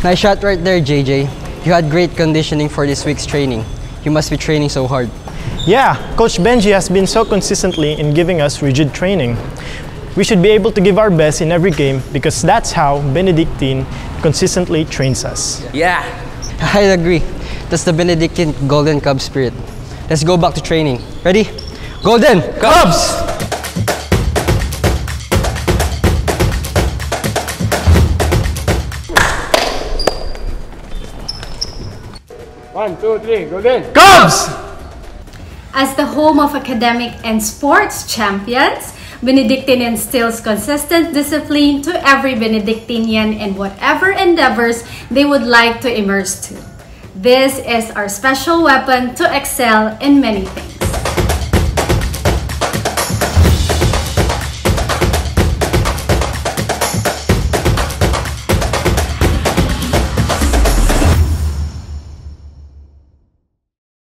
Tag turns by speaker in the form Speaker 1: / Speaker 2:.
Speaker 1: Nice shot right there, JJ. You had great conditioning for this week's training. You must be training so hard.
Speaker 2: Yeah, Coach Benji has been so consistently in giving us rigid training. We should be able to give our best in every game because that's how Benedictine consistently trains us.
Speaker 3: Yeah.
Speaker 1: I agree. That's the Benedictine Golden Cub spirit. Let's go back to training. Ready? Golden Cubs!
Speaker 4: One, two, three, Golden
Speaker 2: Cubs!
Speaker 5: As the home of academic and sports champions, Benedictine instills consistent discipline to every Benedictinian in whatever endeavors they would like to immerse to. This is our special weapon to excel in many things.